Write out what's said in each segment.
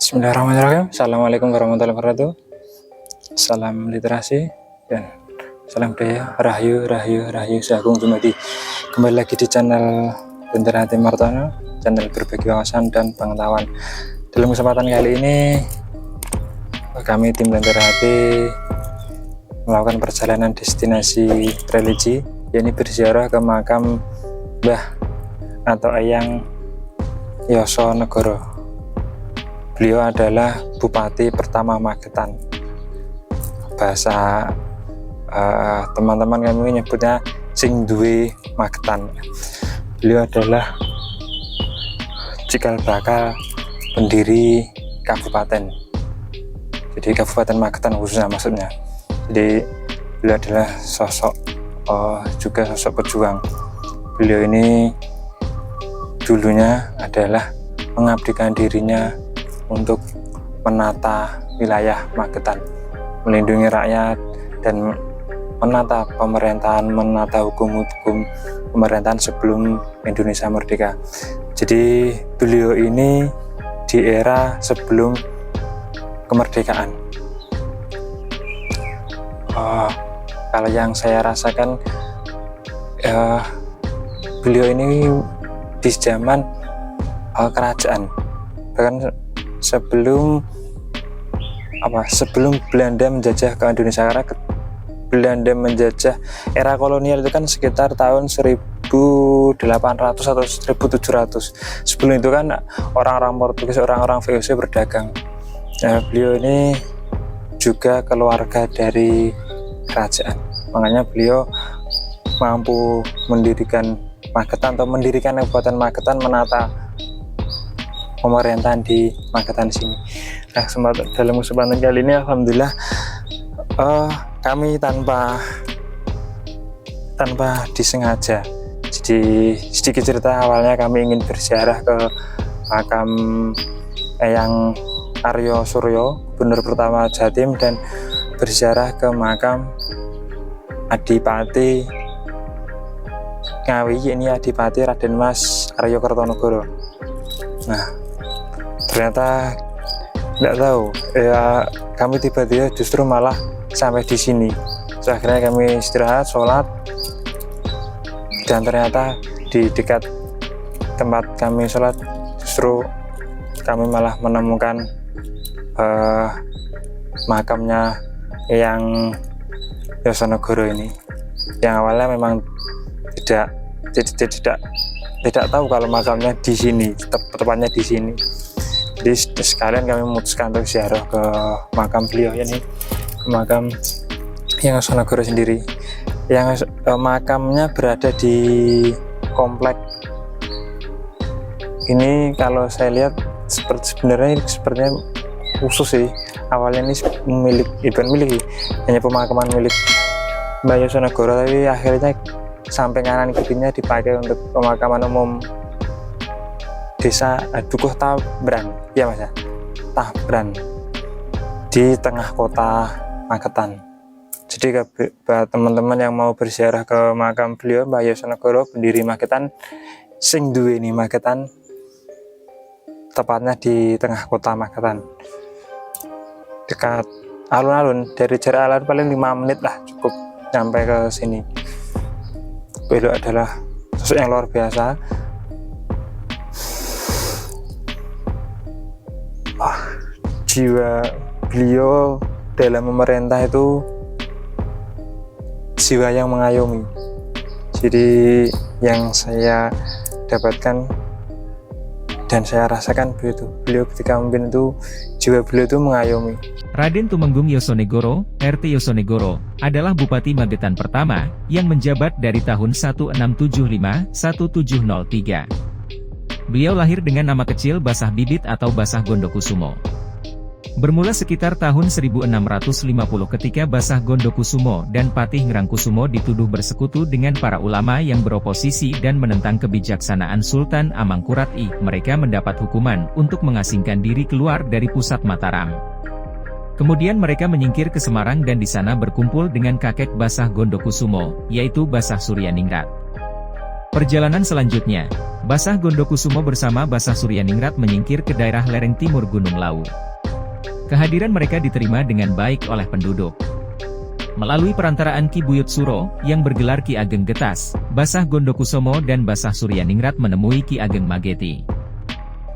Bismillahirrahmanirrahim. Assalamualaikum warahmatullahi wabarakatuh. Salam literasi dan salam budaya. Rahayu, rahayu, rahayu. Sagung Jumadi. Kembali lagi di channel Bendera Hati Martono, channel berbagi wawasan dan pengetahuan. Dalam kesempatan kali ini, kami tim Bendera Hati melakukan perjalanan destinasi religi, yakni berziarah ke makam Mbah atau Eyang Yosonegoro. Beliau adalah Bupati pertama Magetan. Bahasa teman-teman kami menyebutnya sing duwe Magetan. Beliau adalah cikal bakal pendiri kabupaten. Jadi Kabupaten Magetan khususnya maksudnya. Jadi beliau adalah sosok juga sosok pejuang. Beliau ini dulunya adalah mengabdikan dirinya untuk menata wilayah Magetan, melindungi rakyat dan menata pemerintahan, menata hukum-hukum pemerintahan sebelum Indonesia merdeka. Jadi beliau ini di era sebelum kemerdekaan. Kalau yang saya rasakan, beliau ini di zaman kerajaan, bahkan sebelum Belanda menjajah ke Indonesia. Karena Belanda menjajah era kolonial itu kan sekitar tahun 1800 atau 1700. Sebelum itu kan orang-orang Portugis, orang-orang VOC berdagang. Nah, beliau ini juga keluarga dari kerajaan, makanya beliau mampu mendirikan Magetan atau mendirikan Kabupaten Magetan, menata pemerintahan di Magetan sini. Nah, dalam kesempatan kali ini alhamdulillah kami tanpa disengaja. Jadi sedikit cerita, awalnya kami ingin berziarah ke makam Eyang Aryo Suryo, Gubernur pertama Jatim, dan berziarah ke makam Adipati Ngawi, ini Adipati Raden Mas Aryo Kertonegoro. Nah, ternyata tidak tahu ya, kami tiba-tiba justru malah sampai di sini. So, akhirnya kami istirahat, sholat, dan ternyata di dekat tempat kami sholat justru kami malah menemukan makamnya Eyang Yosonegoro ini, yang awalnya memang tidak tahu kalau makamnya di sini, tepatnya di sini. Jadi sekalian kami memutuskan untuk ziarah ke makam beliau, ini ke makam Eyang Yosonegoro sendiri. Yang makamnya berada di komplek ini. Kalau saya lihat sebenarnya khusus sih. Awalnya ini hanya pemakaman milik Mbah Yosonegoro, tapi akhirnya samping kanan kirinya dipakai untuk pemakaman umum desa Dukuh Tabran, ya mas ya, Tabran, di tengah kota Magetan. Jadi buat teman-teman yang mau berziarah ke makam beliau, Mbah Yosonegoro, pendiri Magetan, sing duwe ini Magetan, tepatnya di tengah kota Magetan, dekat alun-alun. Dari jarak alun paling 5 menit lah cukup sampai ke sini. Beliau adalah sosok yang luar biasa. Jiwa beliau dalam memerintah itu jiwa yang mengayomi. Jadi yang saya dapatkan dan saya rasakan beliau ketika memimpin itu, jiwa beliau itu mengayomi. Raden Tumenggung Yosonegoro, RT Yosonegoro, adalah Bupati Magetan pertama yang menjabat dari tahun 1675-1703. Beliau lahir dengan nama kecil Basah Bibit atau Basah Gondokusumo. Bermula sekitar tahun 1650 ketika Basah Gondokusumo dan Patih Ngrangkusumo dituduh bersekutu dengan para ulama yang beroposisi dan menentang kebijaksanaan Sultan Amangkurat I. Mereka mendapat hukuman untuk mengasingkan diri keluar dari pusat Mataram. Kemudian mereka menyingkir ke Semarang dan di sana berkumpul dengan kakek Basah Gondokusumo, yaitu Basah Suryaningrat. Perjalanan selanjutnya, Basah Gondokusumo bersama Basah Suryaningrat menyingkir ke daerah lereng timur Gunung Lawu. Kehadiran mereka diterima dengan baik oleh penduduk. Melalui perantaraan Ki Buyut Suro, yang bergelar Ki Ageng Getas, Basah Gondokusumo dan Basah Suryaningrat menemui Ki Ageng Mageti.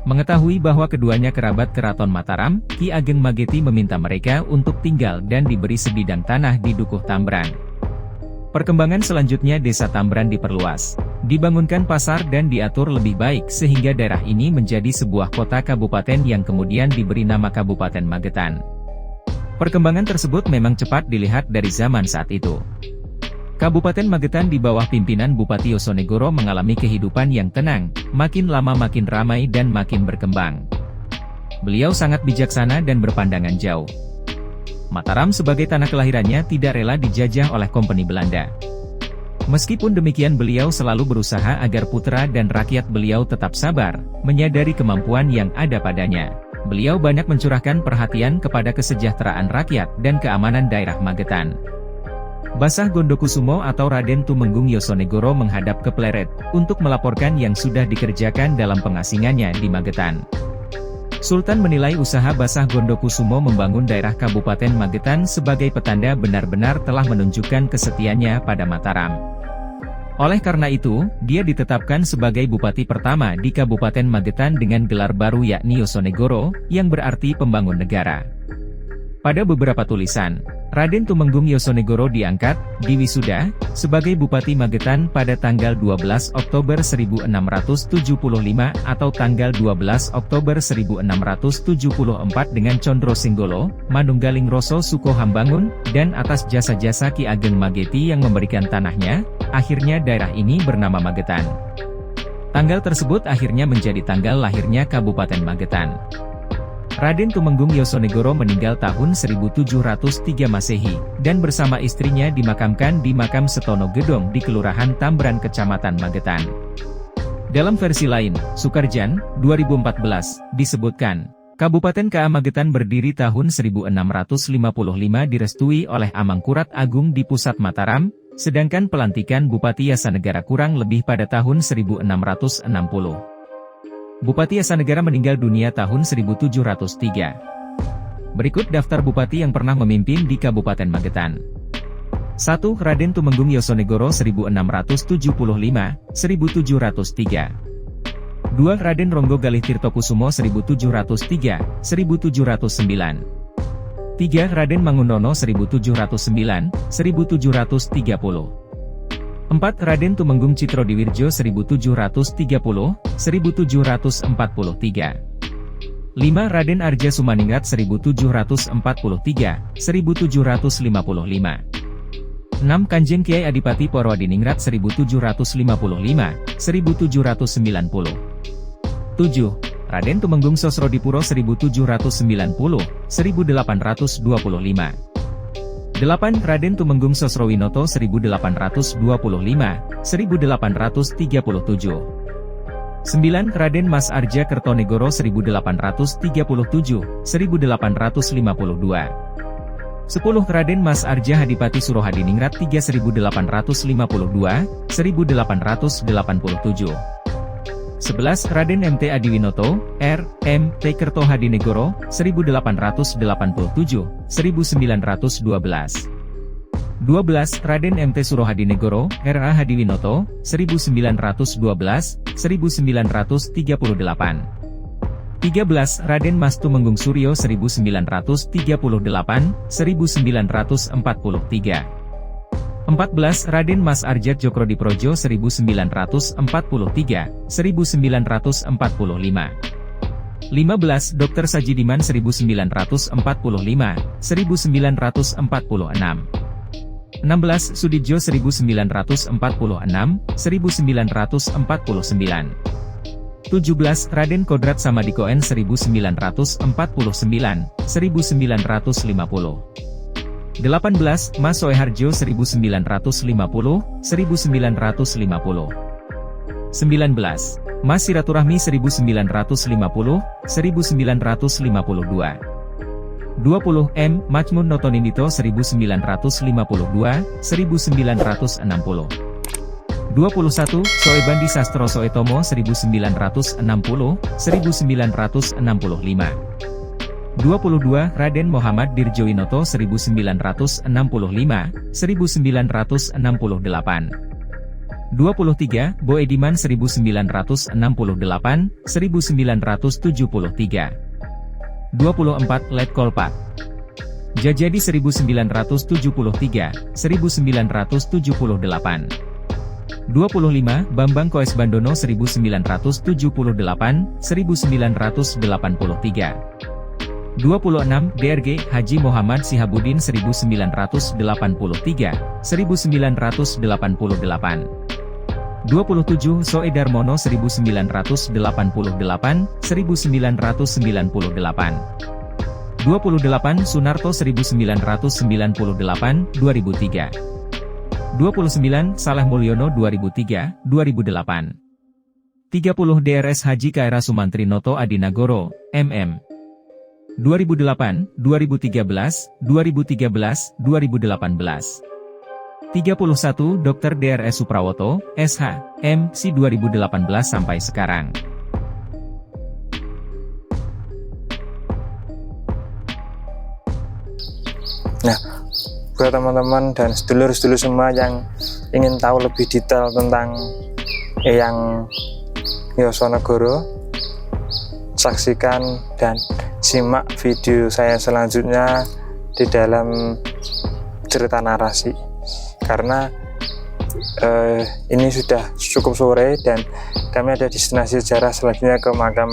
Mengetahui bahwa keduanya kerabat keraton Mataram, Ki Ageng Mageti meminta mereka untuk tinggal dan diberi sebidang tanah di Dukuh Tambrang. Perkembangan selanjutnya desa Tambrang diperluas, dibangunkan pasar dan diatur lebih baik sehingga daerah ini menjadi sebuah kota kabupaten yang kemudian diberi nama Kabupaten Magetan. Perkembangan tersebut memang cepat dilihat dari zaman saat itu. Kabupaten Magetan di bawah pimpinan Bupati Yosonegoro mengalami kehidupan yang tenang, makin lama makin ramai dan makin berkembang. Beliau sangat bijaksana dan berpandangan jauh. Mataram sebagai tanah kelahirannya tidak rela dijajah oleh kompeni Belanda. Meskipun demikian beliau selalu berusaha agar putra dan rakyat beliau tetap sabar, menyadari kemampuan yang ada padanya. Beliau banyak mencurahkan perhatian kepada kesejahteraan rakyat dan keamanan daerah Magetan. Basah Gondokusumo atau Raden Tumenggung Yosonegoro menghadap ke Pleret, untuk melaporkan yang sudah dikerjakan dalam pengasingannya di Magetan. Sultan menilai usaha Basah Gondokusumo membangun daerah Kabupaten Magetan sebagai petanda benar-benar telah menunjukkan kesetiaannya pada Mataram. Oleh karena itu, dia ditetapkan sebagai bupati pertama di Kabupaten Magetan dengan gelar baru yakni Yosonegoro, yang berarti pembangun negara. Pada beberapa tulisan, Raden Tumenggung Yosonegoro diangkat, diwisuda, sebagai Bupati Magetan pada tanggal 12 Oktober 1675 atau tanggal 12 Oktober 1674 dengan Condro Singgolo, Manunggaling Roso Suko Hambangun, dan atas jasa-jasa Ki Ageng Mageti yang memberikan tanahnya, akhirnya daerah ini bernama Magetan. Tanggal tersebut akhirnya menjadi tanggal lahirnya Kabupaten Magetan. Raden Tumenggung Yosonegoro meninggal tahun 1703 Masehi, dan bersama istrinya dimakamkan di Makam Setono Gedong di Kelurahan Tambrang Kecamatan Magetan. Dalam versi lain, Sukarjan, 2014, disebutkan, Kabupaten KA Magetan berdiri tahun 1655 direstui oleh Amangkurat Agung di pusat Mataram, sedangkan pelantikan Bupati Yasanegara kurang lebih pada tahun 1660. Bupati Yasanegara meninggal dunia tahun 1703. Berikut daftar bupati yang pernah memimpin di Kabupaten Magetan. 1. Raden Tumenggung Yosonegoro 1675-1703. 2. Raden Ronggo Galih Tirtokusumo 1703-1709. 3. Raden Mangunono 1709-1730. 4. Raden Tumenggung Citrodiwirjo 1730-1743. 5. Raden Arja Sumaningrat 1743-1755. 6. Kanjeng Kiai Adipati Porwadiningrat 1755-1790. 7. Raden Tumenggung Sosrodipuro 1790-1825. 8. Raden Tumenggung Sosrowinoto 1825-1837. 9. Raden Mas Arja Kertonegoro 1837-1852. 10. Raden Mas Arja Hadipati Surohadiningrat 1852-1887. 11. Raden MT Adiwinoto, R.M.T. Kertohadinegoro, 1887-1912. 12. Raden MT Surohadinegoro, R.A. Hadiwinoto, 1912-1938. 13. Raden Mas Tumenggung Suryo 1938-1943. 14. Raden Mas Arjat Jokrodiprodjo 1943-1945. 15. Dr. Sajidiman 1945-1946. 16. Sudidjo 1946-1949. 17. Raden Kodrat Samadikoen 1949-1950. 18. Mas Soeharjo 1950-1950. 19. Mas Siraturahmi 1950-1952. 20. M. Majmun Notonindito 1952-1960. 21. Soebandi Sastro Soetomo 1960-1965. 22. Raden Muhammad Dirjowinoto 1965-1968. 23. Boediman 1968-1973. 24. Letkol Pak Jajadi 1973-1978. 25. Bambang Koes Bandono 1978-1983. 26. DRG Haji Muhammad Sihabudin 1983-1988. 27. Soe Darmono 1988-1998. 28. Sunarto 1998-2003. 29. Saleh Mulyono 2003-2008. 30. DRS Haji Kaira Sumantri Noto Adinagoro, MM. 2008, 2013, 2013, 2018. 31. Dr. DRS Suprawoto, SH, MC 2018 sampai sekarang. Nah, buat teman-teman dan sedulur-sedulur semua yang ingin tahu lebih detail tentang Eyang Yosonegoro, saksikan dan simak video saya selanjutnya di dalam cerita narasi, karena ini sudah cukup sore dan kami ada destinasi sejarah selanjutnya ke makam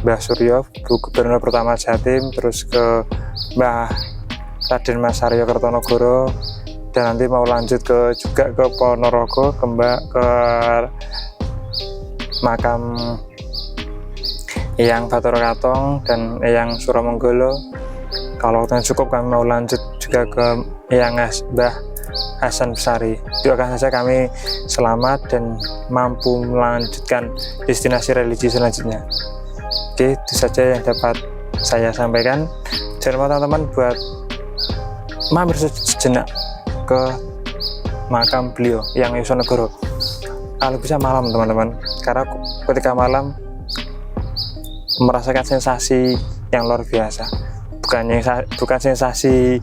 Mbah Suryo, Gubernur pertama Jatim, terus ke Mbah Raden Mas Aryo Kertonegoro, dan nanti mau lanjut juga ke Ponorogo, ke makam Eyang Bathara Katong dan Eyang Suramanggala. Kalau waktunya cukup kami mau lanjut juga ke Eyang Mbah Hasan Besari. Doakan saja kami selamat dan mampu melanjutkan destinasi religi selanjutnya. Oke, itu saja yang dapat saya sampaikan. Jangan lupa teman-teman buat mampir sejenak ke makam beliau yang Yosonegoro. Kalau bisa malam teman-teman, karena ketika malam merasakan sensasi yang luar biasa. Bukan sensasi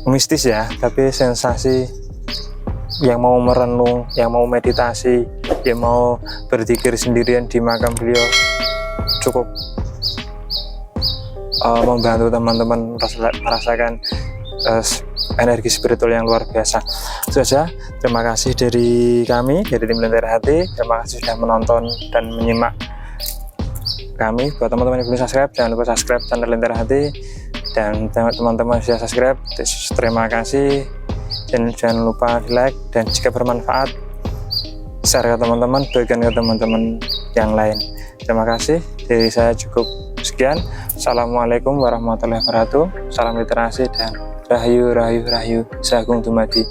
mistis ya, tapi sensasi yang mau merenung, yang mau meditasi, yang mau berzikir sendirian di makam beliau, cukup membantu teman-teman merasakan energi spiritual yang luar biasa. Itu saja, terima kasih dari kami, dari tim Lentera Hati. Terima kasih sudah menonton dan menyimak kami. Buat teman-teman yang belum subscribe, jangan lupa subscribe channel Lentera Hati, dan teman-teman sudah subscribe, terima kasih, dan jangan lupa di like, dan jika bermanfaat share ke teman-teman, bagikan ke teman-teman yang lain. Terima kasih, dari saya cukup sekian. Assalamualaikum warahmatullahi wabarakatuh. Salam literasi dan rahayu rahayu rahayu sagung dumadi.